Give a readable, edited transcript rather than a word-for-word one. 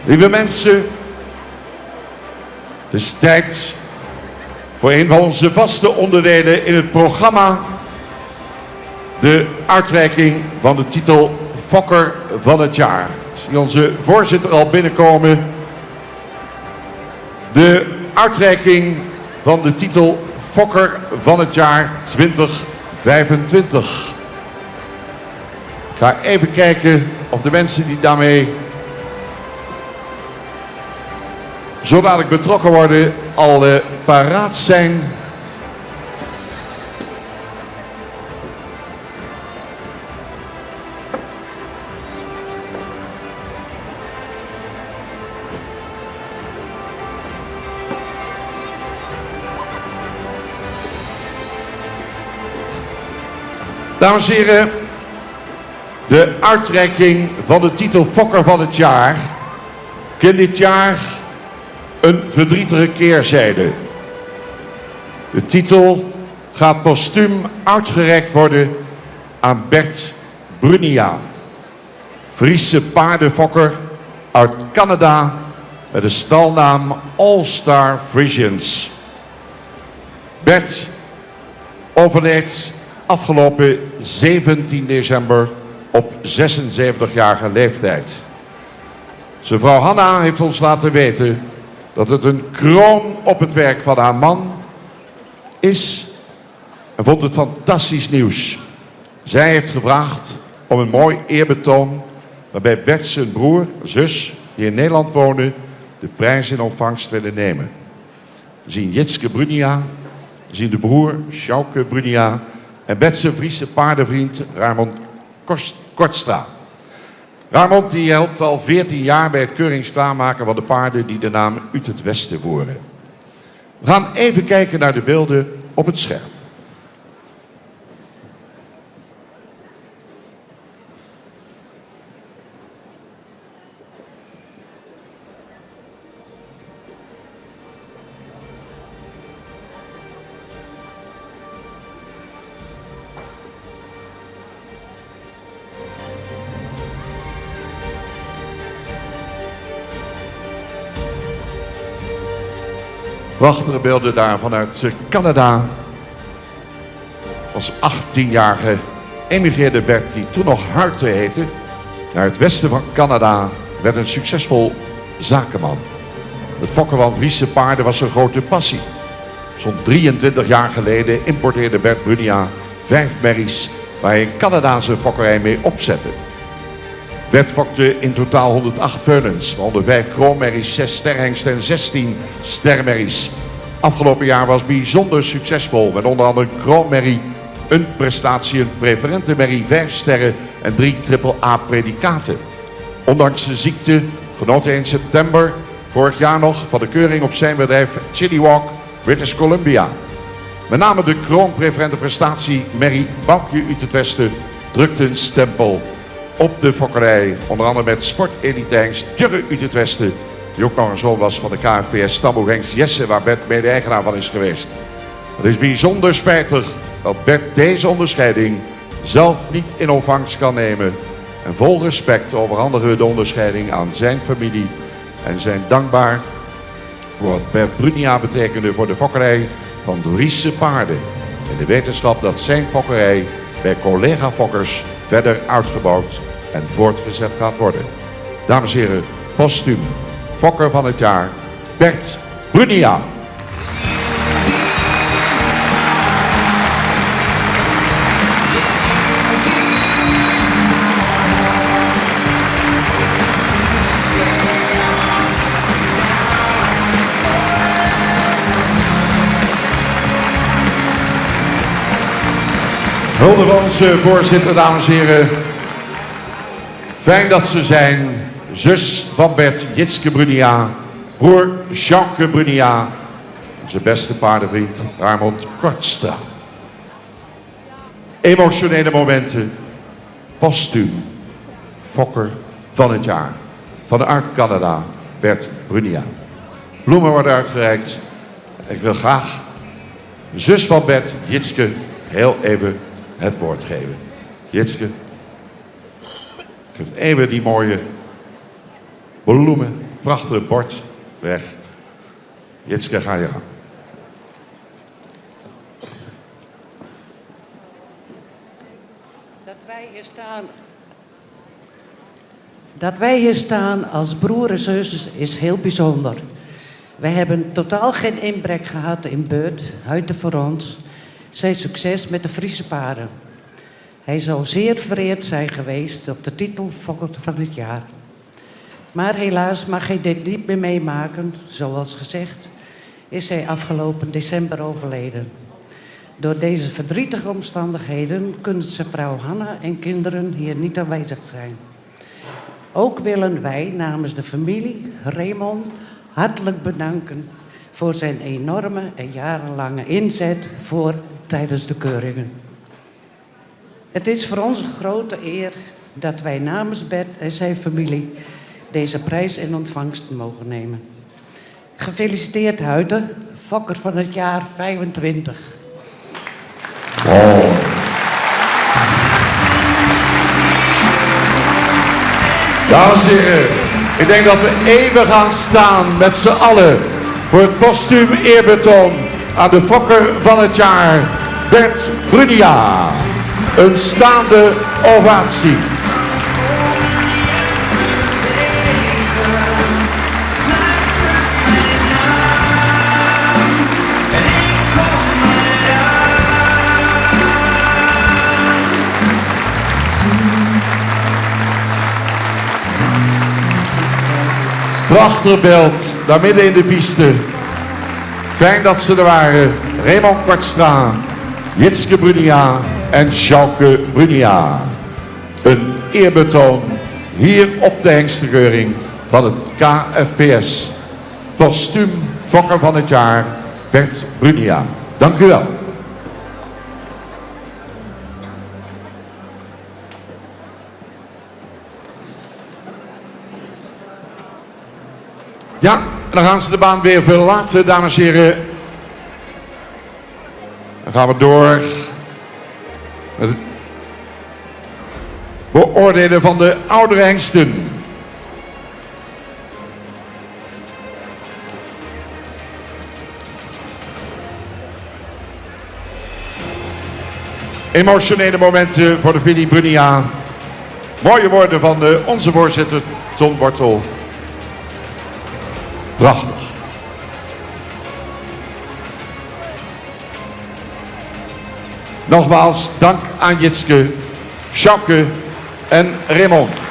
Lieve mensen, het is tijd voor een van onze vaste onderdelen in het programma. De uitreiking van de titel Fokker van het Jaar. Ik zie onze voorzitter al binnenkomen. De uitreiking van de titel Fokker van het Jaar 2025. Ik ga even kijken of de mensen die daarmee zo dadelijk betrokken worden al paraat zijn. Dames en heren, de uitreiking van de titel Fokker van het Jaar kent dit jaar een verdrietige keerzijde. De titel gaat postuum uitgereikt worden aan Bert Brunia, Friese paardenfokker uit Canada met de stalnaam All Star Frisians. Bert overleed afgelopen 17 december op 76-jarige leeftijd. Zijn vrouw Hanna heeft ons laten weten dat het een kroon op het werk van haar man is en vond het fantastisch nieuws. Zij heeft gevraagd om een mooi eerbetoon waarbij Bert zijn broer, zus, die in Nederland wonen, de prijs in ontvangst willen nemen. We zien Jitske Brunia, we zien de broer Sjouke Brunia en Bert zijn Friese paardenvriend Raymond Kortstra. Raymond die helpt al 14 jaar bij het keuringsklaarmaken van de paarden die de naam Uit het Westen voeren. We gaan even kijken naar de beelden op het scherm. Prachtige beelden daar vanuit Canada. Als 18-jarige emigreerde Bert, die toen nog Harte heette, naar het westen van Canada, werd een succesvol zakenman. Het fokken van Friese paarden was zijn grote passie. Zo'n 23 jaar geleden importeerde Bert Brunia 5 merries waar hij in Canada zijn fokkerij mee opzette. Bert fokte in totaal 108 veulens, waaronder 5 kroonmerries, 6 sterhengsten en 16 stermerries. Afgelopen jaar was bijzonder succesvol met onder andere een kroonmerrie, een prestatie, een preferente merrie, 5 sterren en 3 AAA-predicaten. Ondanks de ziekte genoot hij in september vorig jaar nog van de keuring op zijn bedrijf Chilliwack, British Columbia. Met name de kroonpreferente prestatie merrie Boukje Uit het Westen drukte een stempel op de fokkerij, onder andere met sportelitehengst Jurre Uit het Westen, die ook nog een zoon was van de KFPS stamboeghengst Jesse, waar Bert mede-eigenaar van is geweest. Het is bijzonder spijtig dat Bert deze onderscheiding zelf niet in ontvangst kan nemen. En vol respect overhandigen we de onderscheiding aan zijn familie en zijn dankbaar voor wat Bert Brunia betekende voor de fokkerij van de Friese paarden. In de wetenschap dat zijn fokkerij bij collega-fokkers verder uitgebouwd en voortgezet gaat worden. Dames en heren, postuum Fokker van het Jaar, Bert Brunia. Hulde van onze voorzitter, dames en heren. Fijn dat ze zijn. Zus van Bert, Jitske Brunia. Broer Sjouke Brunia. Onze beste paardenvriend, Raymond Kortstra. Emotionele momenten. Postuum Fokker van het Jaar. Vanuit Canada, Bert Brunia. Bloemen worden uitgereikt. Ik wil graag de zus van Bert, Jitske, heel even het woord geven. Jitske, geeft even die mooie bloemen. prachtige bord weg. Jitske, ga je gang. Dat wij hier staan als broer en zus is heel bijzonder. Wij hebben totaal geen inbrek gehad in Beurt, huitte voor ons. Zijn succes met de Friese paarden. Hij zou zeer vereerd zijn geweest op de titel Fokker van het jaar. Maar helaas mag hij dit niet meer meemaken. Zoals gezegd is hij afgelopen december overleden. Door deze verdrietige omstandigheden kunnen zijn vrouw Hanna en kinderen hier niet aanwezig zijn. Ook willen wij namens de familie Raymond hartelijk bedanken voor zijn enorme en jarenlange inzet tijdens de keuringen. Het is voor ons een grote eer dat wij namens Bert en zijn familie deze prijs in ontvangst mogen nemen. Gefeliciteerd Huide, Fokker van het jaar 25. Oh. Dames en heren, ik denk dat we even gaan staan met z'n allen voor het postuum eerbetoon aan de Fokker van het jaar, Bert Brunia. Een staande ovatie. Prachtig beeld, daar midden in de piste. Fijn dat ze er waren. Raymond Kortstra, Jitske Brunia en Sjouke Brunia. Een eerbetoon hier op de hengstenkeuring van het KFPS. Postuum Fokker van het jaar, Bert Brunia. Dank u wel. Ja, en dan gaan ze de baan weer verlaten, dames en heren. Dan gaan we door met het beoordelen van de oudere hengsten. Emotionele momenten voor de familie Brunia. Mooie woorden van onze voorzitter Ton Wortel. Prachtig. Nogmaals dank aan Jitske, Sjouke en Raymond.